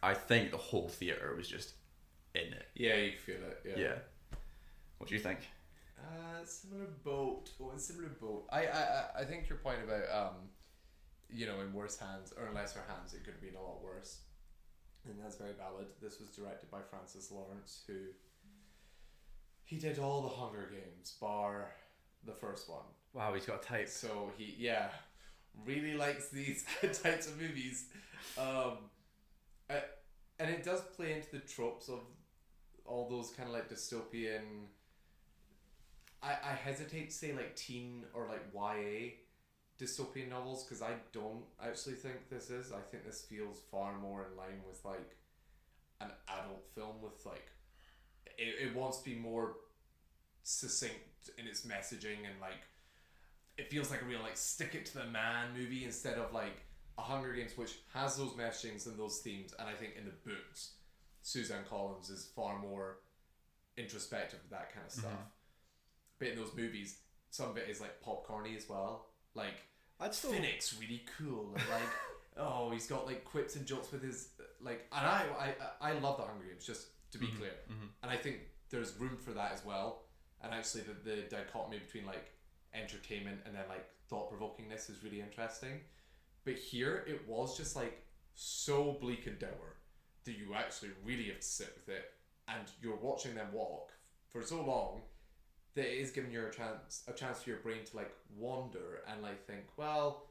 I think the whole theater was just in it. Yeah, you can feel it. Yeah. Yeah. What do you think? Similar boat. Oh, similar boat. I think your point about in worse hands or in lesser hands, it could have been a lot worse. And that's very valid. This was directed by Francis Lawrence, who he did all the Hunger Games, bar the first one. Wow, he's got a type. So he really likes these types of movies, and it does play into the tropes of all those kind of like dystopian. I hesitate to say like teen or like YA dystopian novels because I don't actually think this is. I think this feels far more in line with like an adult film with like it wants to be more succinct in its messaging and like it feels like a real like stick it to the man movie instead of like a Hunger Games which has those messagings and those themes. And I think in the books Suzanne Collins is far more introspective of that kind of stuff. But in those movies some of it is like popcorny as well. Like Finnick's really cool and like oh he's got like quips and jokes with his like, and I love the Hunger Games, just to be clear. And I think there's room for that as well. And actually the dichotomy between like entertainment and then like thought-provokingness is really interesting. But here it was just like so bleak and dour that you actually really have to sit with it, and you're watching them walk for so long that it is giving you a chance for your brain to like wander and like think, well,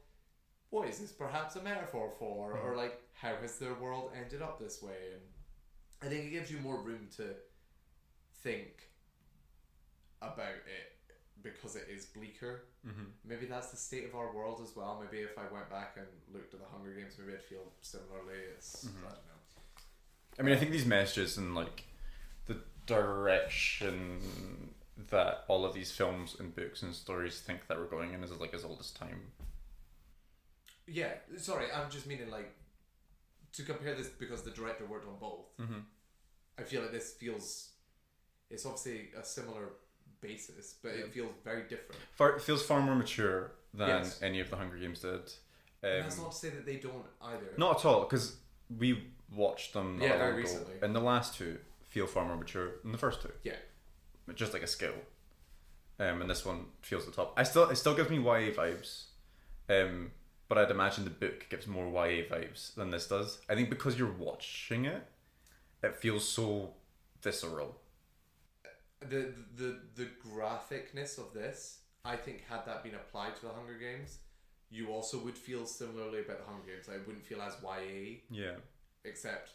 what is this perhaps a metaphor for, or like how has their world ended up this way? And I think it gives you more room to think about it because it is bleaker. Maybe that's the state of our world as well. Maybe if I went back and looked at the Hunger Games, maybe I'd feel similarly. I don't know. I mean, I think these messages and like the direction that all of these films and books and stories think that we're going in is like as old as time. Yeah, sorry, I'm just meaning like to compare this because the director worked on both. I feel like this feels, it's obviously a similar basis, but it feels very different. It feels far more mature than any of the Hunger Games did. And that's not to say that they don't either. Not at all, because we watched them not very long ago, recently. and the last two feel far more mature than the first two. Yeah. Just like a skill. And this one feels the top. It still gives me YA vibes. But I'd imagine the book gives more YA vibes than this does. I think because you're watching it, it feels so visceral. The graphicness of this, I think, had that been applied to the Hunger Games, you also would feel similarly about the Hunger Games. Like, it wouldn't feel as YA. Yeah. Except